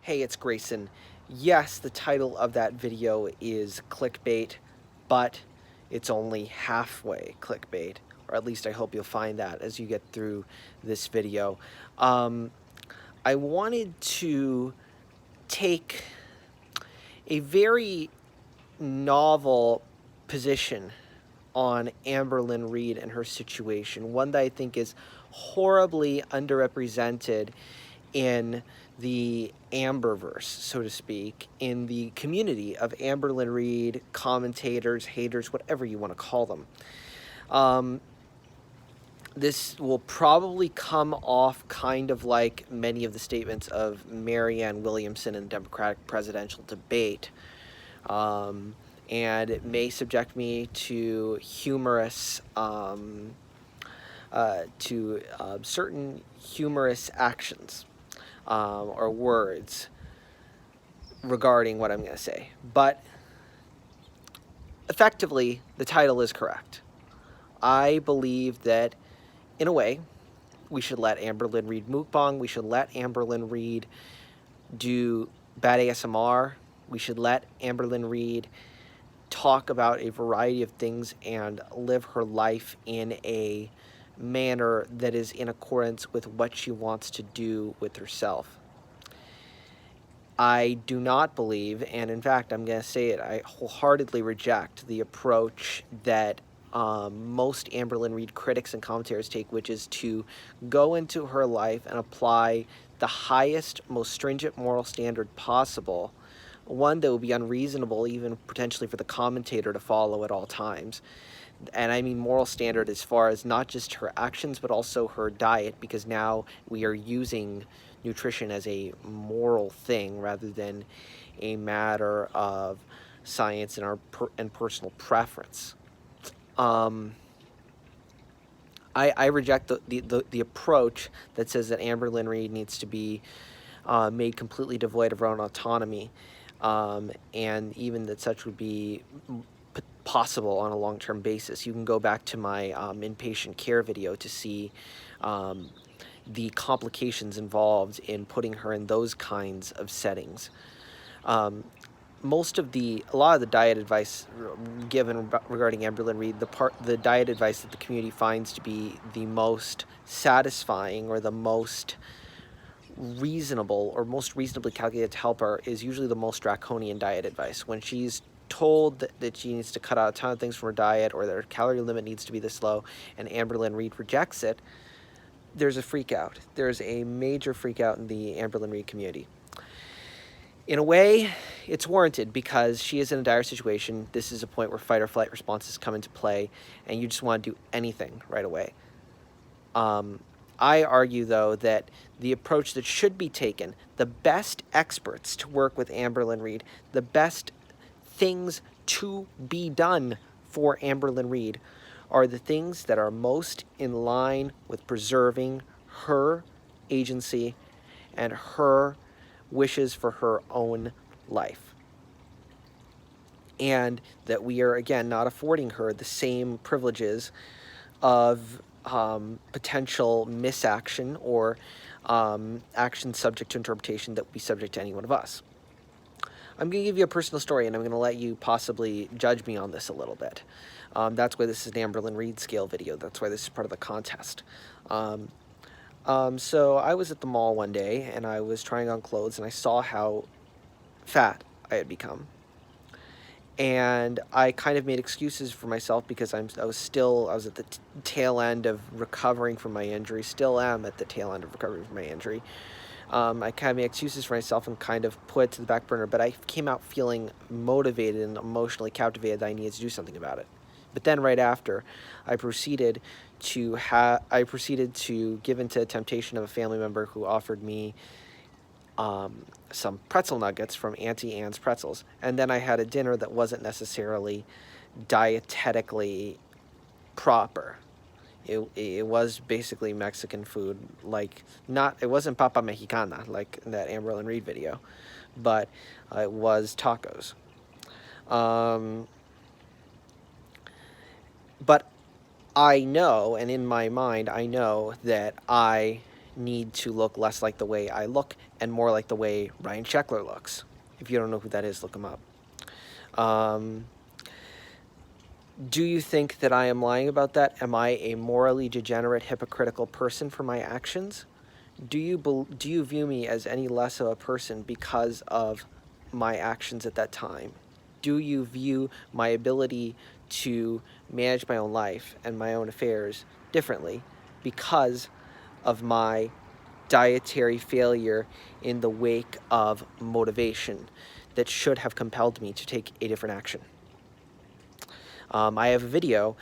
Hey, it's Grayson. Yes, the title of that video is clickbait, but it's only halfway clickbait, or at least I hope you'll find that as you get through this video. I wanted to take a very novel position on Amberlynn Reid and her situation, one that I think is horribly underrepresented in the Amberverse, so to speak, in the community of Amberlynn Reid, commentators, haters, whatever you want to call them. This will probably come off kind of like many of the statements of Marianne Williamson in the Democratic presidential debate. And it may subject me to certain humorous actions or words regarding what I'm going to say. But effectively, the title is correct. I believe that, in a way, we should let Amberlynn Reid mukbang. We should let Amberlynn Reid do bad ASMR. We should let Amberlynn Reid talk about a variety of things and live her life in a manner that is in accordance with what she wants to do with herself. I do not believe, and in fact, I'm going to say it, I wholeheartedly reject the approach that most Amberlynn Reid critics and commentators take, which is to go into her life and apply the highest, most stringent moral standard possible, one that would be unreasonable even potentially for the commentator to follow at all times. And I mean moral standard as far as not just her actions, but also her diet, because now we are using nutrition as a moral thing rather than a matter of science and personal preference. I reject the approach that says that Amberlynn Reid needs to be made completely devoid of her own autonomy, and even that such would be possible on a long-term basis. You can go back to my inpatient care video to see the complications involved in putting her in those kinds of settings. A lot of the diet advice given regarding Amberlynn Reid, the diet advice that the community finds to be the most satisfying or the most reasonable or most reasonably calculated to help her is usually the most draconian diet advice. When she's told that she needs to cut out a ton of things from her diet or that her calorie limit needs to be this low, and Amberlynn Reid rejects it, there's a freak out. There's a major freak out in the Amberlynn Reid community. In a way, it's warranted because she is in a dire situation. This is a point where fight or flight responses come into play, and you just want to do anything right away. I argue, though, that the approach that should be taken, the best experts to work with Amberlynn Reid, the best things to be done for Amberlynn Reid are the things that are most in line with preserving her agency and her wishes for her own life. And that we are, again, not affording her the same privileges of potential misaction or action subject to interpretation that would be subject to any one of us. I'm going to give you a personal story, and I'm going to let you possibly judge me on this a little bit. That's why this is an Amberlynn Reid scale video. That's why this is part of the contest. So I was at the mall one day, and I was trying on clothes, and I saw how fat I had become. And I kind of made excuses for myself because I was at the tail end of recovering from my injury, still am at the tail end of recovering from my injury. I kind of made excuses for myself and kind of put it to the back burner, but I came out feeling motivated and emotionally captivated that I needed to do something about it. But then right after, I proceeded to give into the temptation of a family member who offered me some pretzel nuggets from Auntie Anne's Pretzels. And then I had a dinner that wasn't necessarily dietetically proper. It was basically Mexican food, it wasn't Papa Mexicana like in that Amberlynn Reid video, but it was tacos. But I know, and in my mind, I know that I need to look less like the way I look and more like the way Ryan Sheckler looks. If you don't know who that is, look him up. Do you think that I am lying about that? Am I a morally degenerate, hypocritical person for my actions? Do you view me as any less of a person because of my actions at that time? Do you view my ability to manage my own life and my own affairs differently because of my dietary failure in the wake of motivation that should have compelled me to take a different action? I have a video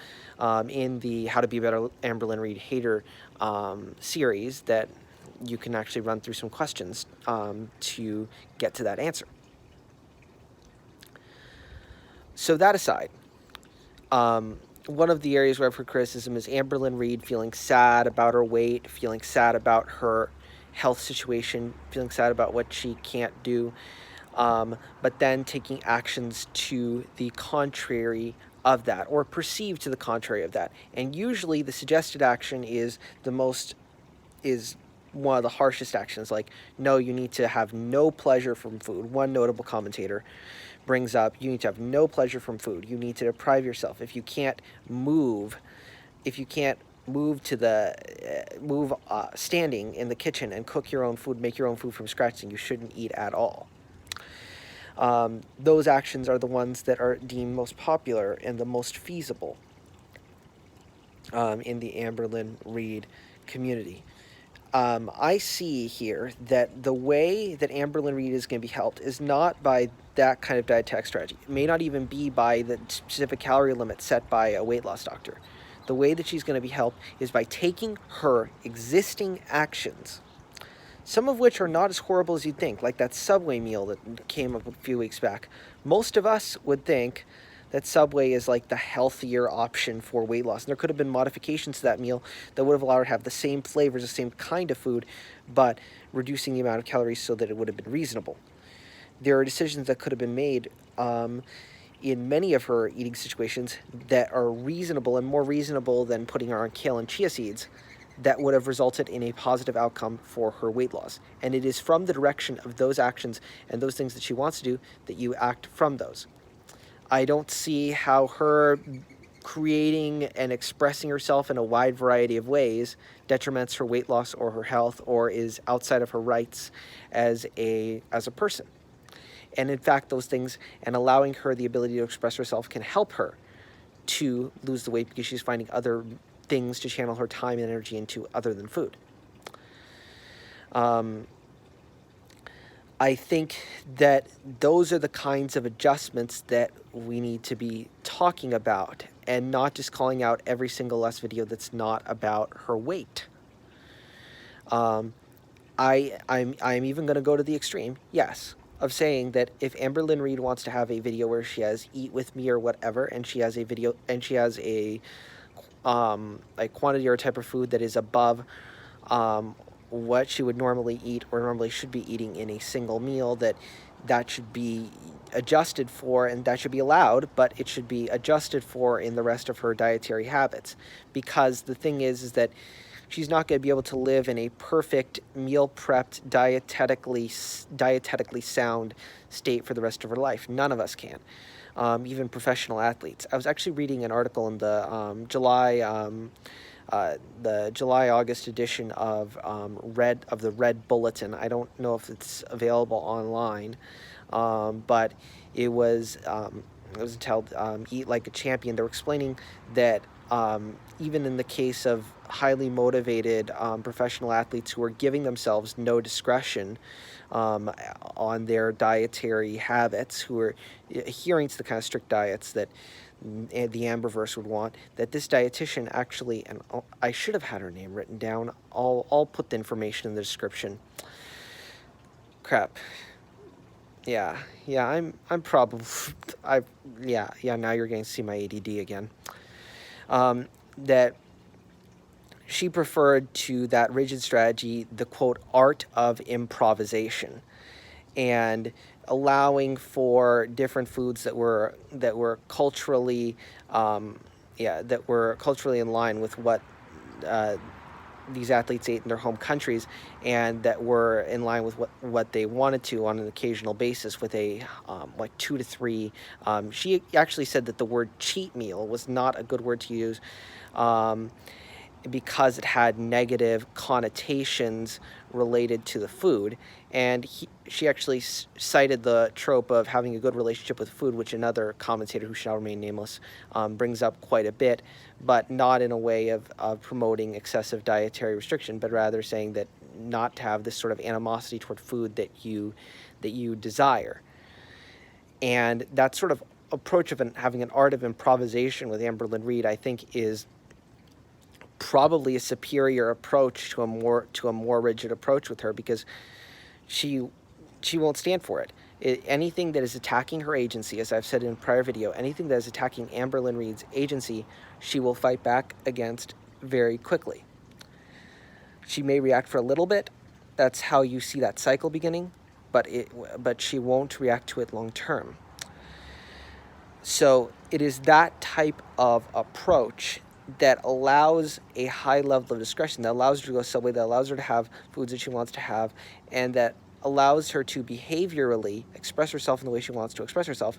in the How to Be a Better Amberlynn Reid Hater series that you can actually run through some questions to get to that answer. So that aside, one of the areas where I've heard criticism is Amberlynn Reid feeling sad about her weight, feeling sad about her health situation, feeling sad about what she can't do, but then taking actions to the contrary of that, or perceived to the contrary of that. And usually the suggested action is one of the harshest actions, like, no, you need to have no pleasure from food. One notable commentator brings up, you need to have no pleasure from food. You need to deprive yourself. If you can't move standing in the kitchen and cook your own food, make your own food from scratch, then you shouldn't eat at all. Those actions are the ones that are deemed most popular and the most feasible in the Amberlynn Reid community. I see here that the way that Amberlynn Reid is going to be helped is not by that kind of dietetic strategy. It may not even be by the specific calorie limit set by a weight loss doctor. The way that she's going to be helped is by taking her existing actions, some of which are not as horrible as you'd think, like that Subway meal that came up a few weeks back. Most of us would think that Subway is like the healthier option for weight loss. And there could have been modifications to that meal that would have allowed her to have the same flavors, the same kind of food, but reducing the amount of calories so that it would have been reasonable. There are decisions that could have been made in many of her eating situations that are reasonable and more reasonable than putting her on kale and chia seeds that would have resulted in a positive outcome for her weight loss. And it is from the direction of those actions and those things that she wants to do that you act from those. I don't see how her creating and expressing herself in a wide variety of ways detriments her weight loss or her health or is outside of her rights as a person. And in fact, those things and allowing her the ability to express herself can help her to lose the weight because she's finding other things to channel her time and energy into other than food. I think that those are the kinds of adjustments that we need to be talking about and not just calling out every single less video that's not about her weight. I'm even going to go to the extreme, yes, of saying that if Amberlynn Reid wants to have a video where she has eat with me or whatever, and she has a video and she has a quantity or type of food that is above what she would normally eat or normally should be eating in a single meal, that should be adjusted for and that should be allowed, but it should be adjusted for in the rest of her dietary habits. Because the thing is that she's not going to be able to live in a perfect meal prepped, dietetically sound state for the rest of her life. None of us can. Even professional athletes. I was actually reading an article in the July-August edition of the Red Bulletin. I don't know if it's available online, but it was entitled "Eat Like a Champion." They were explaining that even in the case of highly motivated professional athletes who are giving themselves no discretion on their dietary habits, who are adhering to the kind of strict diets that the Amberverse would want, that this dietitian actually, and I should have had her name written down. I'll put the information in the description. Crap. Yeah. I'm probably now you're going to see my ADD again. That she preferred to that rigid strategy the quote art of improvisation, and allowing for different foods that were culturally in line with what these athletes ate in their home countries, and that were in line with what they wanted to on an occasional basis with a like 2 to 3. She actually said that the word cheat meal was not a good word to use, because it had negative connotations related to the food. And she actually cited the trope of having a good relationship with food, which another commentator who shall remain nameless brings up quite a bit, but not in a way of promoting excessive dietary restriction, but rather saying that not to have this sort of animosity toward food that you desire. And that sort of approach of having an art of improvisation with Amberlynn Reid, I think, is probably a superior approach to a more rigid approach with her, because she won't stand for it. Anything that is attacking her agency, as I've said in a prior video, anything that is attacking Amberlynn Reid's agency, she will fight back against very quickly. She may react for a little bit. That's how you see that cycle beginning, but she won't react to it long term. So it is that type of approach that allows a high level of discretion, that allows her to go Subway, that allows her to have foods that she wants to have, and that allows her to behaviorally express herself in the way she wants to express herself,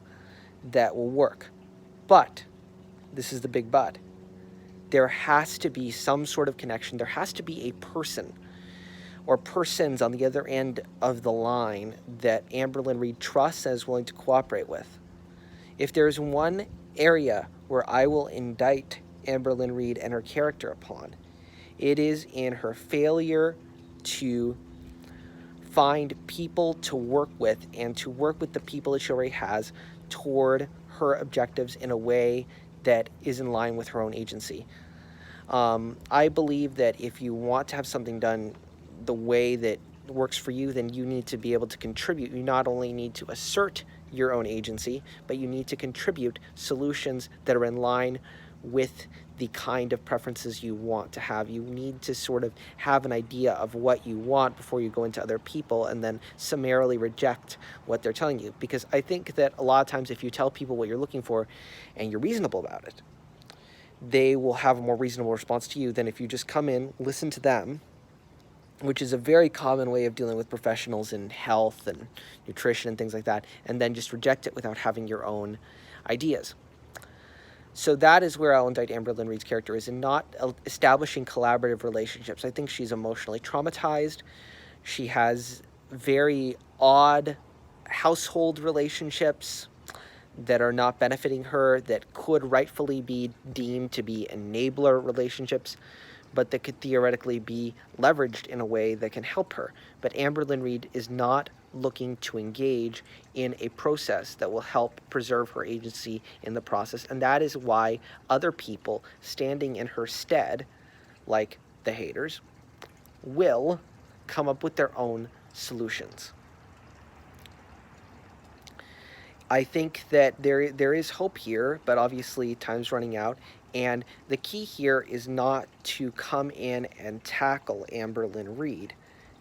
that will work. But, this is the big but, there has to be some sort of connection. There has to be a person or persons on the other end of the line that Amberlynn Reid trusts and is willing to cooperate with. If there's one area where I will indict Amberlynn Reid and her character upon, it is in her failure to find people to work with, and to work with the people that she already has toward her objectives in a way that is in line with her own agency. I believe that if you want to have something done the way that works for you, then you need to be able to contribute. You not only need to assert your own agency, but you need to contribute solutions that are in line with the kind of preferences you want to have. You need to sort of have an idea of what you want before you go into other people and then summarily reject what they're telling you. Because I think that a lot of times if you tell people what you're looking for and you're reasonable about it, they will have a more reasonable response to you than if you just come in, listen to them, which is a very common way of dealing with professionals in health and nutrition and things like that, and then just reject it without having your own ideas. So that is where I'll indict Amberlynn Reid's character, is in not establishing collaborative relationships. I think she's emotionally traumatized. She has very odd household relationships that are not benefiting her, that could rightfully be deemed to be enabler relationships, but that could theoretically be leveraged in a way that can help her. But Amberlynn Reid is not looking to engage in a process that will help preserve her agency in the process, and that is why other people standing in her stead, like the haydurs, will come up with their own solutions. I think that there is hope here, but obviously time's running out, and the key here is not to come in and tackle Amberlynn Reid.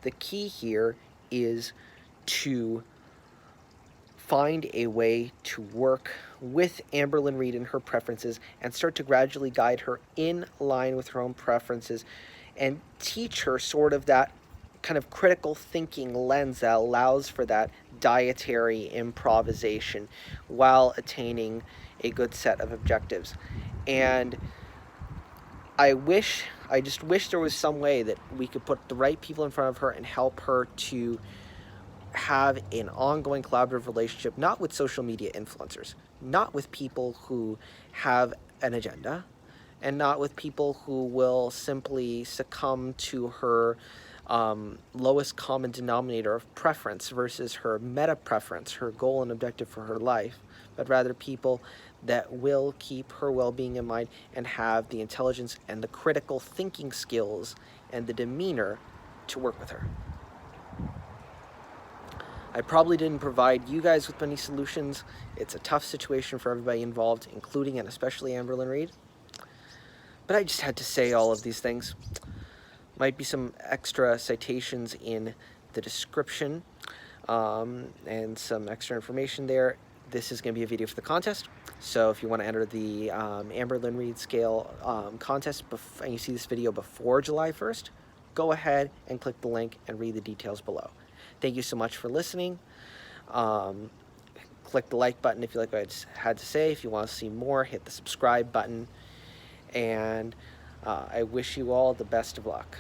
The key here is to find a way to work with Amberlynn Reid and her preferences and start to gradually guide her in line with her own preferences and teach her sort of that kind of critical thinking lens that allows for that dietary improvisation while attaining a good set of objectives. And I just wish there was some way that we could put the right people in front of her and help her to have an ongoing collaborative relationship, not with social media influencers, not with people who have an agenda, and not with people who will simply succumb to her lowest common denominator of preference versus her meta preference, her goal and objective for her life, but rather people that will keep her well-being in mind and have the intelligence and the critical thinking skills and the demeanor to work with her. I probably didn't provide you guys with many solutions. It's a tough situation for everybody involved, including and especially Amberlynn Reid. But I just had to say all of these things. Might be some extra citations in the description and some extra information there. This is going to be a video for the contest. So if you want to enter the Amberlynn Reid scale contest and you see this video before July 1st, go ahead and click the link and read the details below. Thank you so much for listening. Click the like button if you like what I had to say. If you want to see more, hit the subscribe button. And I wish you all the best of luck.